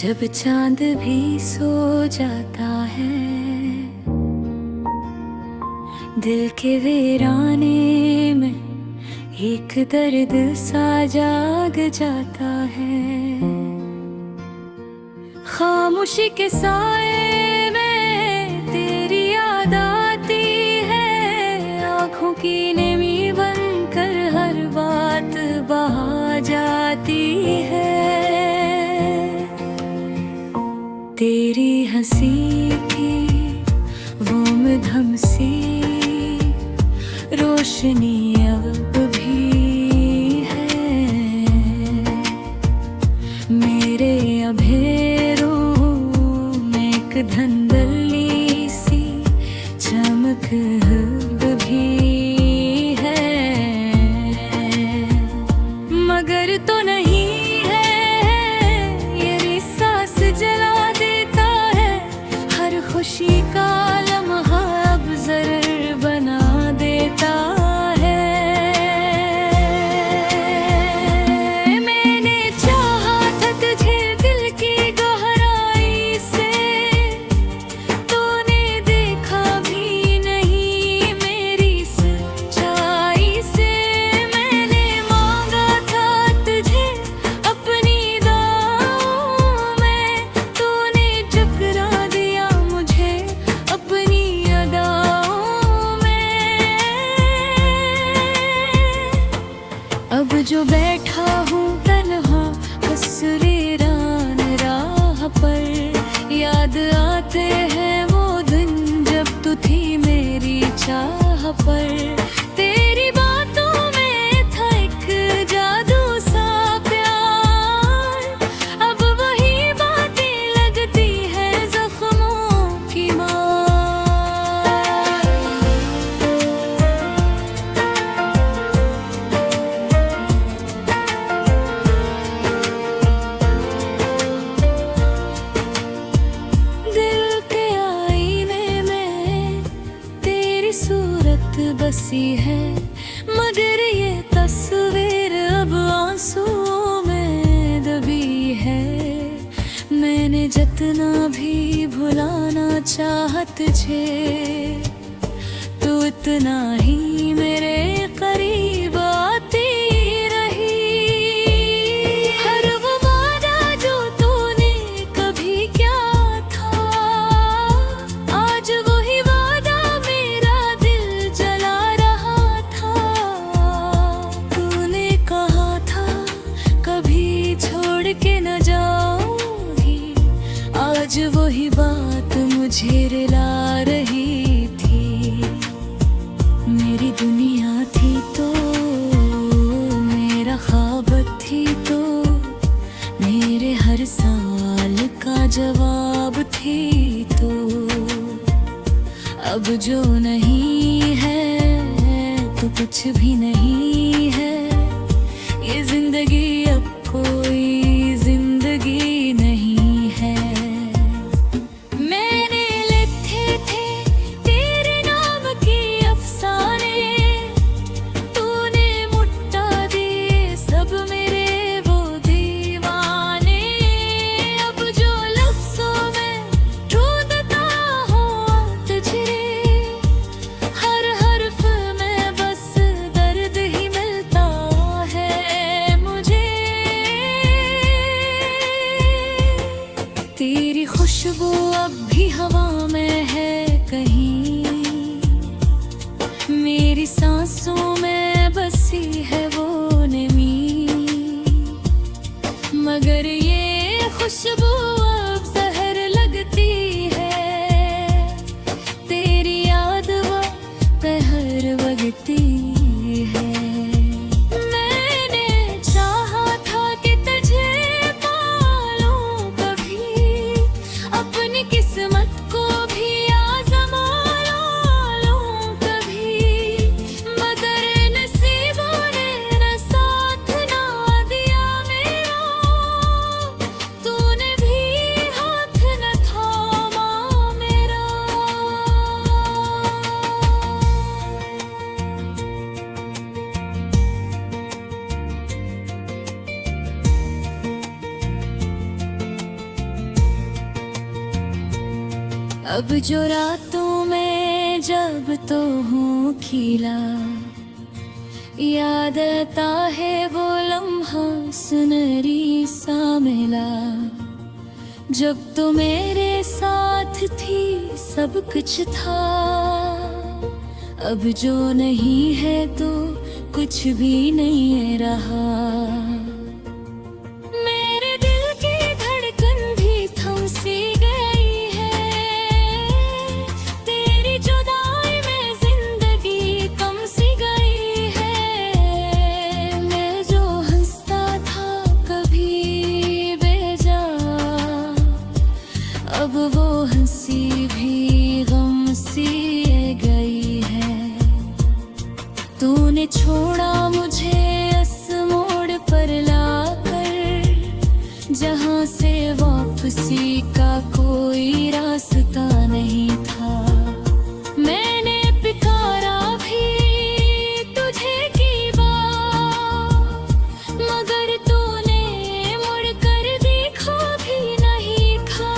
जब चांद भी सो जाता है, दिल के वीराने में एक दर्द सा जाग जाता है। खामोशी के साए में तेरी याद आती है, आँखों की नमी बनकर हर बात बहा जाती है। तेरी हंसी की वो मधम सी रोशनी अब भी है, मेरे अंधेरों में एक धंधली सी चमक अब भी है। मगर तो नहीं खुशी का लम्हा अब ज़रूर बना देता है। मैंने चाहा था तुझे दिल की गहराई से, तूने देखा भी नहीं मेरी सच्चाई से। मैंने मांगा था तुझे अपनी दाओं में, तूने ठुकरा दिया अपनी अदाओं में। अब जो बैठा हूँ तन्हा हसरेरान राह पर, याद आते हैं वो दिन जब तू थी मेरी चाह पर। तेरी बातों में था एक जादू सा प्यार, अब वही बातें लगती है जख्मों की मार। सूरत बसी है, मगर ये तस्वीर अब आंसुओं में दबी है। मैंने जितना भी भुलाना चाहा तुझे, तू इतना ही मेरे करीब आती रही। हर वो वादा जो तूने कभी क्या था, आज वही के न जाऊंगी, आज वही बात मुझे रुला रही थी। मेरी दुनिया थी तो, मेरा ख्वाब थी तो, मेरे हर सवाल का जवाब थी तो। अब जो नहीं है तो कुछ भी नहीं है, ये जिंदगी अब कोई जिंदगी नहीं है। मैंने लिखे थे तेरे नाम के अफसाने, तूने मुट्ठा दिए सब मेरे वो दीवाने। अब जो लफ्ज़ों में ढूंढता हूँ तुझे, हर हर्फ में बस दर्द ही मिलता है मुझे। तेरी खुशबू अब भी हवा में है कहीं, मेरी सांसों में बसी है वो नमी। मगर ये खुशबू अब जहर लगती है, तेरी याद वो कहर बगती है। किस्मत को भी आज़मा लूं कभी, मगर नसीबों ने न साथ ना दिया मेरा। तूने भी अब जो रातों में जब तो हूँ खिला, याद आता है वो लम्हा सुनहरी सा मिला, जब तो मेरे साथ थी सब कुछ था। अब जो नहीं है तो कुछ भी नहीं रहा। मेरे दिल की धड़कन भी थम सी गई है, तेरी जुदाई में जिंदगी कम सी गई है। मैं जो हंसता था कभी बेजा, अब वो हंसी भी गम सी गई है। तूने छोड़ा मुझे इस मोड़ पर लाकर, जहाँ से वापसी का कोई रास्ता नहीं था। मैंने पुकारा भी तुझे की बात, मगर तूने मुड़कर देखा भी नहीं था।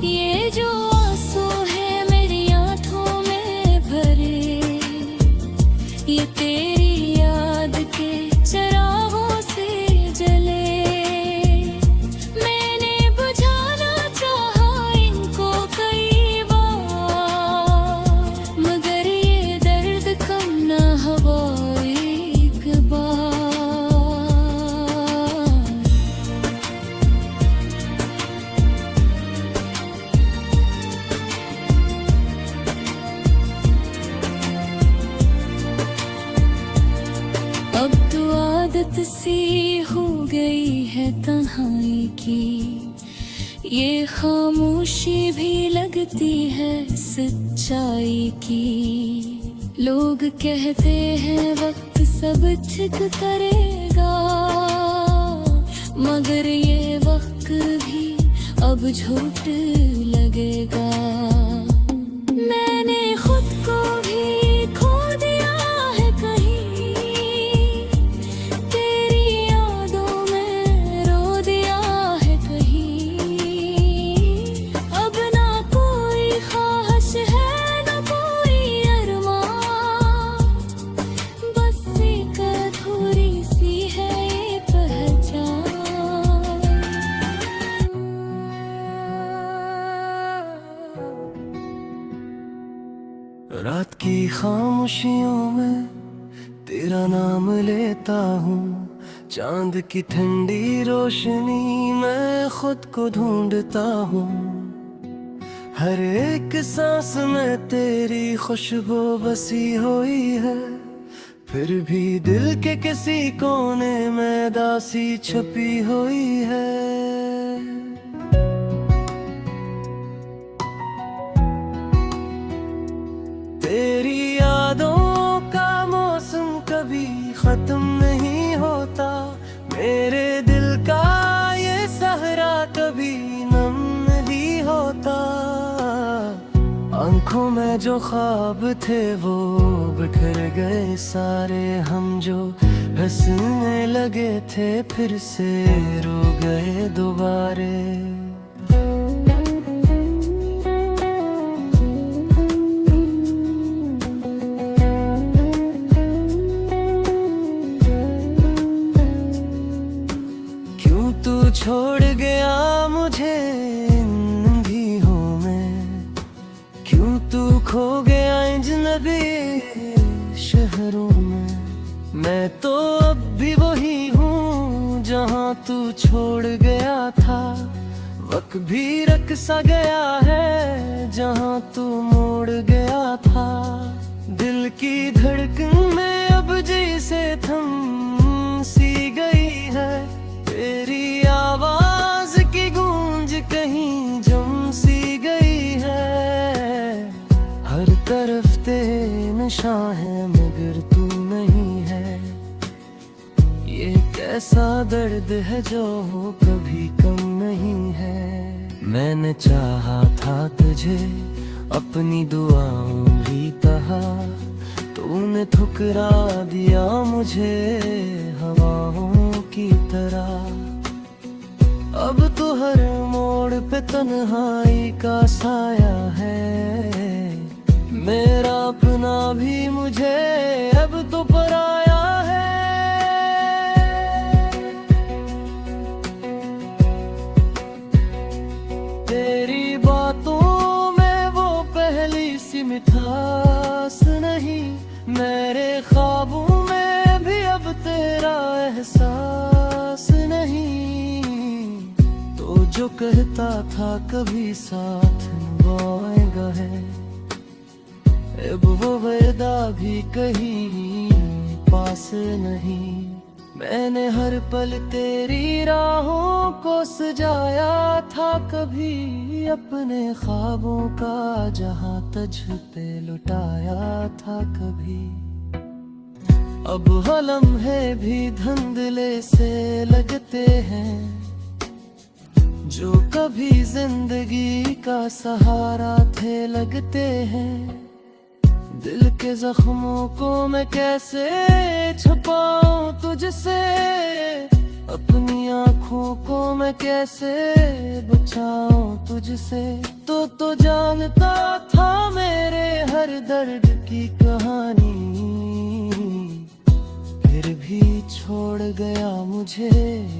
ये जो आंसू है मेरी आंखों में भरे, ये तेरी याद के चिरागों से जले। मैंने बुझाना चाहा इनको कई बार, मगर ये दर्द कम न हुआ एक बार। अब तो आदत सी हो गई है तन्हाई की, ये खामोशी भी लगती है सच्चाई की। लोग कहते हैं वक्त सब ठीक करेगा, मगर ये वक्त भी अब झूठ लगेगा। मैंने खुद को भी खो दिया है कहीं, तेरी यादों में रो दिया है कहीं। अब ना कोई ख्वाहिश है ना कोई अरमान, बस एक अधूरी सी है ये पहचान। रात की खामोशियों में तेरा नाम लेता हूँ, चांद की ठंडी रोशनी में खुद को ढूंढता हूँ। हर एक सांस में तेरी खुशबू बसी हुई है, फिर भी दिल के किसी कोने में दासी छुपी हुई है। तेरी यादों का मौसम कभी खत्म नहीं होता, मेरे दिल का ये सहरा कभी नम नहीं होता। आंखों में जो ख्वाब थे वो बिखर गए सारे, हम जो हंसने लगे थे फिर से रो गए दोबारे। तू छोड़ गया मुझे इन अंधेरों में, क्यों तू खो गया अजनबी शहरों में। मैं तो अब भी वही हूँ जहाँ तू छोड़ गया था, वक्त भी रख सा गया है जहाँ तू मोड़ गया था। दिल की धड़कन में अब जैसे थम सी गई है, तेरी आवाज की गूंज कहीं जम सी गई है। हर तरफ तेरे निशान है मगर तू नहीं है, ये कैसा दर्द है जो कभी कम नहीं है। मैंने चाहा था तुझे अपनी दुआओं भी कहा, तूने ठुकरा दिया मुझे हवाओं की तरह। अब तो हर मोड़ मोड़ पे तन्हाई का साया है, मेरा अपना भी मुझे अब तो पराया है। तेरी बातों में वो पहली सी मिठास नहीं, मेरे ख्वाबों में भी अब तेरा एहसास नहीं। तो जो कहता था कभी साथ निभाएगा है, अब वो वादा भी कहीं पास नहीं। मैंने हर पल तेरी राहों को सजाया था, कभी अपने ख्वाबों का जहां तुझ पे लुटाया था कभी। अब लम्हे भी धुंधले से लगते हैं, जो कभी जिंदगी का सहारा थे लगते हैं। दिल के जख्मों को मैं कैसे छुपाऊं तुझसे, अपनी आँखों को मैं कैसे बचाऊं तुझसे। तो जानता था मेरे हर दर्द की कहानी, फिर भी छोड़ गया मुझे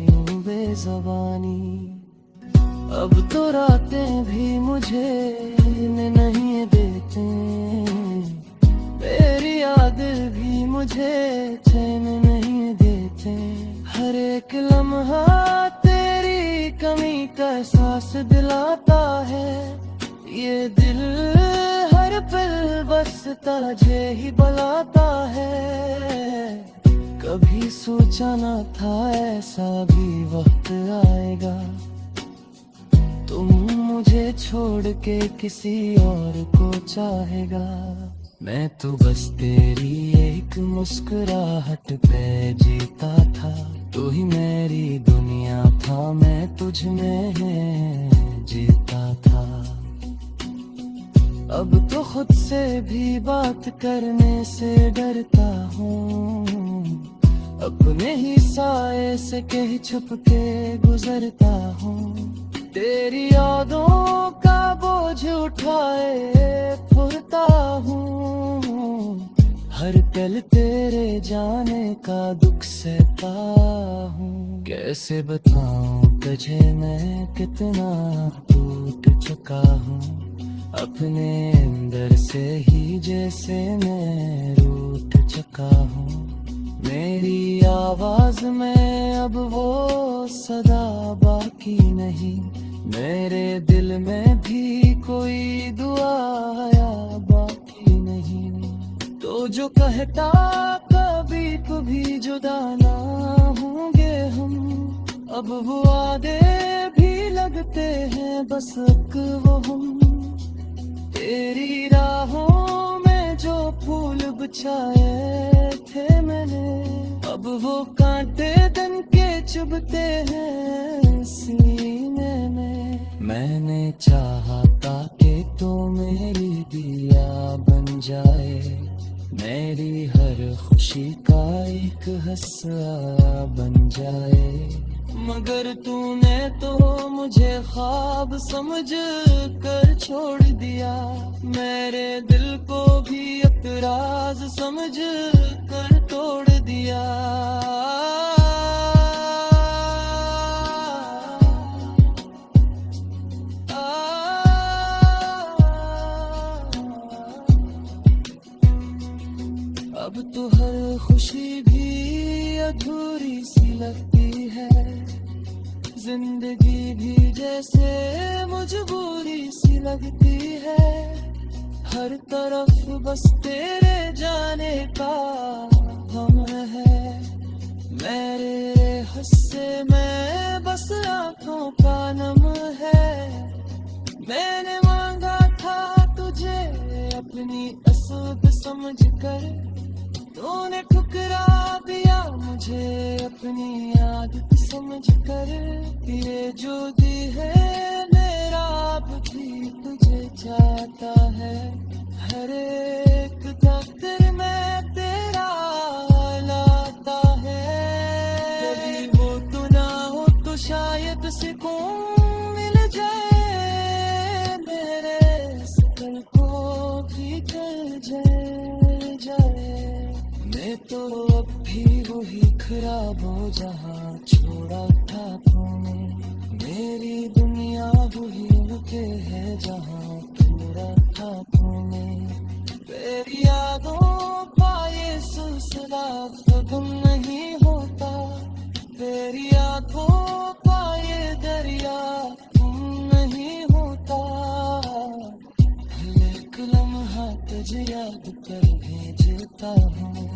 यूं बेज़बानी। अब तो रातें भी मुझे नहीं देते, मेरी याद भी मुझे चैन नहीं देते। हर एक लम्हा तेरी कमी का एहसास दिलाता है, ये दिल हर पल बस तुझे ही बुलाता है। कभी सोचा न था ऐसा भी वक्त आएगा, तुम मुझे छोड़ के किसी और को चाहेगा। मैं तो बस तेरी एक मुस्कुराहट पे जीता था, तू ही मेरी दुनिया था, मैं तुझ में जीता था। अब तो खुद से भी बात करने से डरता हूँ, अपने ही साए से कहीं छुप के गुजरता हूँ। तेरी यादों का बोझ उठाए फिरता हूँ, हर पल तेरे जाने का दुख सहता हूँ। कैसे बताऊँ तुझे मैं कितना टूट चुका हूँ, अपने अंदर से ही जैसे मैं रूठ चुका हूँ। मेरी आवाज में अब वो सदा बाकी नहीं, मेरे दिल में भी कोई दुआ बाकी नहीं। तो जो कहता कभी कभी जुदा ना होंगे हम, अब वो वादे भी लगते हैं बस एक वो हम। तेरी राहों में जो फूल बिछाए थे मैंने, अब वो कांटे तन के चुभते हैं सीने में। मैंने चाहा था कि तो मेरी दिया बन जाए, मेरी हर खुशी का एक हिस्सा बन जाए। मगर तूने तो मुझे ख्वाब समझ कर छोड़ दिया, मेरे दिल को भी एतराज समझ कर तोड़ दिया। अब तो हर खुशी भी अधूरी सी लगती है, जिंदगी भी जैसे मजबूरी सी लगती है। हर तरफ बस तेरे जाने का गम है, मेरे हिस्से में बस आंखों का नम है। मैंने मांगा था तुझे अपनी असब समझ कर, तूने ठुकरा दिया मुझे अपनी आदत समझ कर। ये जो दी है मेरा भी तुझे चाहता है, हर एक दफ्तर में तेरा लाता है। कभी वो तू ना हो तो शायद सुकून मिल जाए, अब भी वही खराबो जहाँ छोड़ा था तूने, मेरी दुनिया वही रुके है जहाँ छोड़ा था तूने। तेरी यादों का ये सिलसिला खत्म नहीं होता, तेरी आंखों का ये दरिया तुम नहीं होता। हर एक लम्हा तुझे याद कर भेजता हूँ।